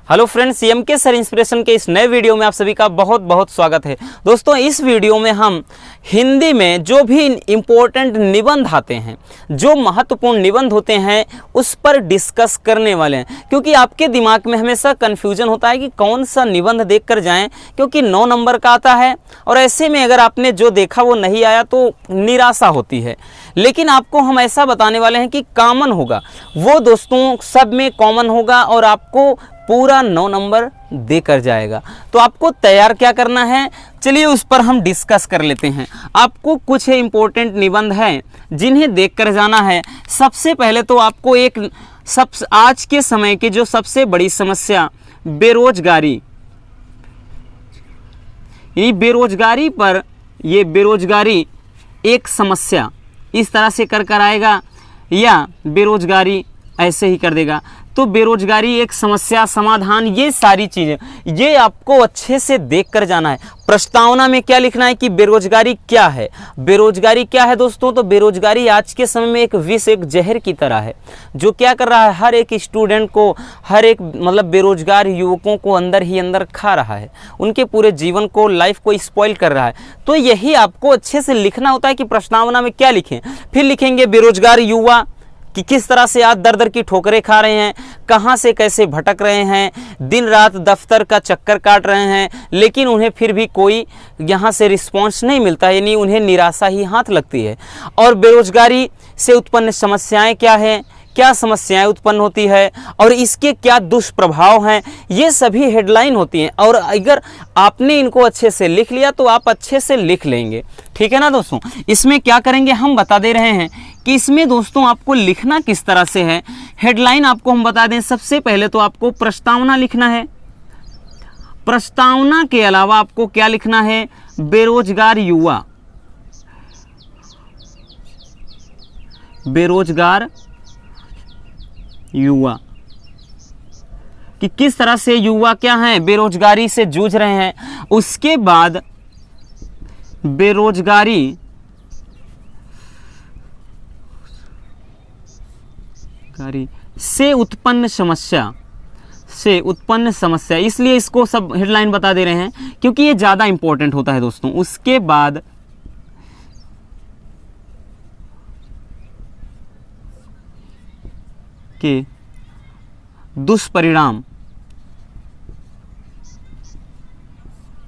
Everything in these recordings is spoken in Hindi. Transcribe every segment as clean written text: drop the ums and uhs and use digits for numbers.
Hello friends, CMK sir inspiration के इस नए वीडियो में आप सभी का बहुत बहुत स्वागत है। दोस्तों, इस वीडियो में हम हिंदी में जो भी इम्पोर्टेंट निबंध आते हैं, जो महत्वपूर्ण निबंध होते हैं, उस पर डिस्कस करने वाले हैं। क्योंकि आपके दिमाग में हमेशा कन्फ्यूजन होता है कि कौन सा निबंध देख कर जाएँ, क्योंकि 9 नंबर का आता है और ऐसे में अगर आपने जो देखा वो नहीं आया तो निराशा होती है। लेकिन आपको हम ऐसा बताने वाले हैं कि कॉमन होगा वो, दोस्तों सब में कॉमन होगा और आपको पूरा 9 नंबर देकर जाएगा। तो आपको तैयार क्या करना है, चलिए उस पर हम डिस्कस कर लेते हैं। आपको कुछ इम्पोर्टेंट निबंध हैं जिन्हें देखकर जाना है। सबसे पहले तो आपको आज के समय की जो सबसे बड़ी समस्या बेरोजगारी, यानी बेरोजगारी पर, ये बेरोजगारी एक समस्या इस तरह से कर आएगा या बेरोजगारी ऐसे ही कर देगा। तो बेरोजगारी एक समस्या, समाधान, ये सारी चीज़ें ये आपको अच्छे से देख कर जाना है। प्रस्तावना में क्या लिखना है कि बेरोजगारी क्या है। बेरोजगारी क्या है दोस्तों, तो बेरोजगारी आज के समय में एक विष, एक जहर की तरह है, जो क्या कर रहा है, हर एक स्टूडेंट को, हर एक बेरोजगार युवकों को अंदर ही अंदर खा रहा है, उनके पूरे जीवन को, लाइफ को स्पॉइल कर रहा है। तो यही आपको अच्छे से लिखना होता है कि प्रस्तावना में क्या लिखें। फिर लिखेंगे बेरोजगार युवा कि किस तरह से आज दर दर की ठोकरें खा रहे हैं, कहाँ से कैसे भटक रहे हैं, दिन रात दफ्तर का चक्कर काट रहे हैं, लेकिन उन्हें फिर भी कोई यहाँ से रिस्पॉन्स नहीं मिलता, यानी उन्हें निराशा ही हाथ लगती है। और बेरोजगारी से उत्पन्न समस्याएं क्या हैं, क्या समस्याएं उत्पन्न होती है और इसके क्या दुष्प्रभाव हैं, ये सभी हेडलाइन होती हैं। और अगर आपने इनको अच्छे से लिख लिया तो आप अच्छे से लिख लेंगे, ठीक है ना दोस्तों। इसमें क्या करेंगे हम बता दे रहे हैं कि इसमें दोस्तों आपको लिखना किस तरह से है। हेडलाइन आपको हम बता दें, सबसे पहले तो आपको प्रस्तावना लिखना है। प्रस्तावना के अलावा आपको क्या लिखना है, बेरोजगार युवा, बेरोजगार युवा कि किस तरह से युवा क्या हैं, बेरोजगारी से जूझ रहे हैं। उसके बाद बेरोजगारी से उत्पन्न समस्या, से उत्पन्न समस्या, इसलिए इसको सब हेडलाइन बता दे रहे हैं क्योंकि ये ज़्यादा इंपॉर्टेंट होता है दोस्तों। उसके बाद के दुष्परिणाम,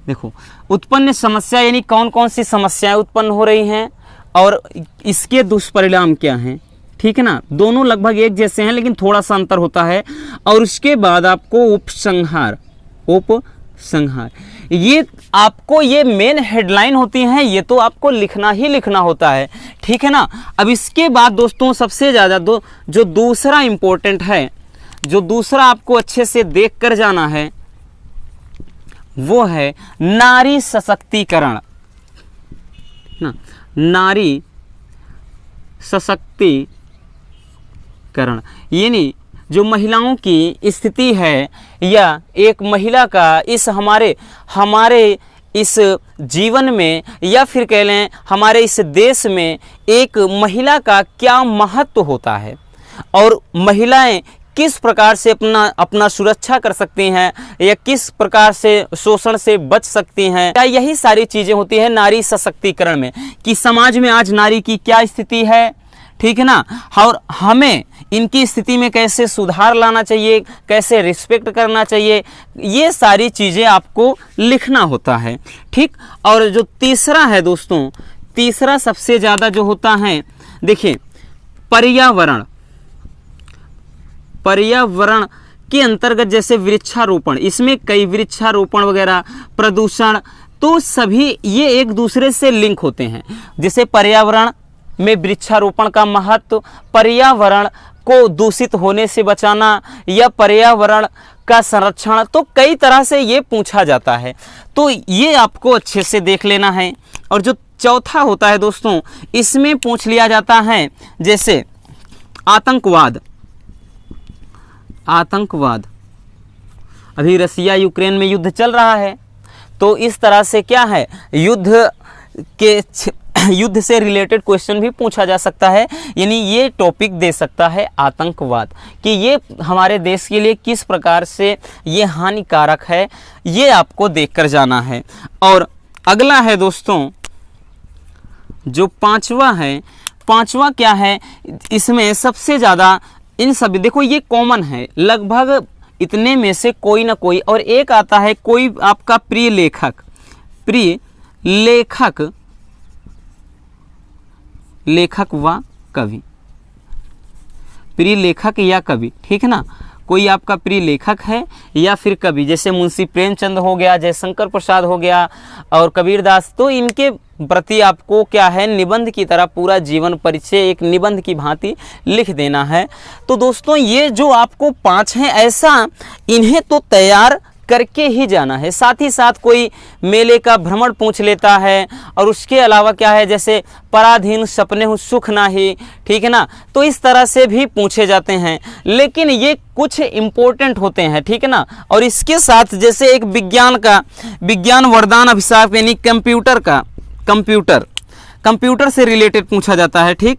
देखो उत्पन्न समस्या यानी कौन कौन सी समस्याएं उत्पन्न हो रही हैं और इसके दुष्परिणाम क्या हैं, ठीक है ना। दोनों लगभग एक जैसे हैं लेकिन थोड़ा सा अंतर होता है। और उसके बाद आपको उपसंहार, उपसंहार, ये आपको, ये मेन हेडलाइन होती हैं, ये तो आपको लिखना ही लिखना होता है, ठीक है ना। अब इसके बाद दोस्तों सबसे ज़्यादा जो दूसरा इंपॉर्टेंट है, जो दूसरा आपको अच्छे से देख कर जाना है, वो है नारी सशक्तिकरण ना, नारी सशक्तिकरण, यानी जो महिलाओं की स्थिति है या एक महिला का इस हमारे इस जीवन में, या फिर कह लें हमारे इस देश में एक महिला का क्या महत्व होता है और महिलाएं किस प्रकार से अपना सुरक्षा कर सकती हैं या किस प्रकार से शोषण से बच सकती हैं, क्या यही सारी चीज़ें होती हैं नारी सशक्तिकरण में, कि समाज में आज नारी की क्या स्थिति है, ठीक है ना, और हमें इनकी स्थिति में कैसे सुधार लाना चाहिए, कैसे रिस्पेक्ट करना चाहिए, ये सारी चीज़ें आपको लिखना होता है, ठीक। और जो तीसरा है दोस्तों, तीसरा सबसे ज़्यादा जो होता है, देखिए पर्यावरण, पर्यावरण के अंतर्गत जैसे वृक्षारोपण, इसमें कई वृक्षारोपण वगैरह, प्रदूषण, तो सभी ये एक दूसरे से लिंक होते हैं। जैसे पर्यावरण में वृक्षारोपण का महत्व, पर्यावरण को दूषित होने से बचाना या पर्यावरण का संरक्षण, तो कई तरह से ये पूछा जाता है, तो ये आपको अच्छे से देख लेना है। और जो चौथा होता है दोस्तों, इसमें पूछ लिया जाता है जैसे आतंकवाद, आतंकवाद, अभी रसिया यूक्रेन में युद्ध चल रहा है, तो इस तरह से क्या है, युद्ध के युद्ध से रिलेटेड क्वेश्चन भी पूछा जा सकता है, यानी ये टॉपिक दे सकता है आतंकवाद कि ये हमारे देश के लिए किस प्रकार से ये हानिकारक है, ये आपको देखकर जाना है। और अगला है दोस्तों जो पांचवा है, पांचवा क्या है, इसमें सबसे ज़्यादा इन सभी, देखो ये कॉमन है, लगभग इतने में से कोई ना कोई, और एक आता है कोई आपका प्रिय लेखक, प्रिय लेखक, लेखक व कवि, प्रिय लेखक या कवि, ठीक है ना, कोई आपका प्रिय लेखक है या फिर कवि, जैसे मुंशी प्रेमचंद हो गया, जयशंकर प्रसाद हो गया और कबीरदास, तो इनके प्रति आपको क्या है, निबंध की तरह पूरा जीवन परिचय एक निबंध की भांति लिख देना है। तो दोस्तों ये जो आपको 5 हैं, ऐसा इन्हें तो तैयार करके ही जाना है। साथ ही साथ कोई मेले का भ्रमण पूछ लेता है, और उसके अलावा क्या है, जैसे पराधीन सपने हो सुख नाही, ठीक है ना, तो इस तरह से भी पूछे जाते हैं, लेकिन ये कुछ इम्पोर्टेंट होते हैं, ठीक है ना। और इसके साथ जैसे एक विज्ञान का, विज्ञान वरदान अभिशाप, यानी कंप्यूटर का, कंप्यूटर से रिलेटेड पूछा जाता है, ठीक।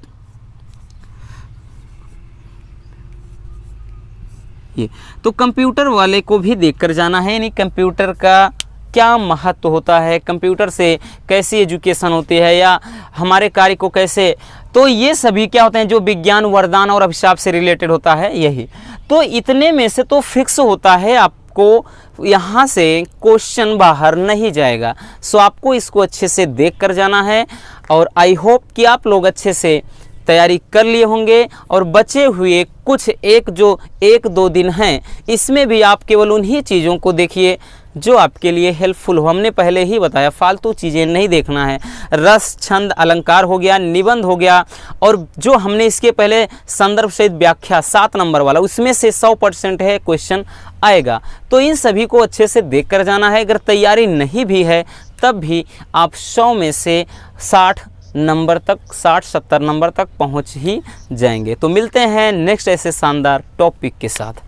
ये तो कंप्यूटर वाले को भी देखकर जाना है, यानी कंप्यूटर का क्या महत्व होता है, कंप्यूटर से कैसी एजुकेशन होती है या हमारे कार्य को कैसे, तो ये सभी क्या होते हैं जो विज्ञान वरदान और अभिशाप से रिलेटेड होता है यही। तो इतने में से तो फिक्स होता है, आपको यहाँ से क्वेश्चन बाहर नहीं जाएगा। सो आपको इसको अच्छे से देख कर जाना है, और आई होप कि आप लोग अच्छे से तैयारी कर लिए होंगे, और बचे हुए कुछ एक दो दिन हैं, इसमें भी आप केवल उन्हीं चीज़ों को देखिए जो आपके लिए हेल्पफुल हो। हमने पहले ही बताया फालतू चीज़ें नहीं देखना है। रस, छंद, अलंकार हो गया, निबंध हो गया, और जो हमने इसके पहले संदर्भ सहित व्याख्या 7 नंबर वाला, उसमें से 100% है क्वेश्चन आएगा। तो इन सभी को अच्छे से देख कर जाना है। अगर तैयारी नहीं भी है तब भी आप 100 में से 60 नंबर तक, 60-70 नंबर तक पहुंच ही जाएंगे। तो मिलते हैं नेक्स्ट ऐसे शानदार टॉपिक के साथ।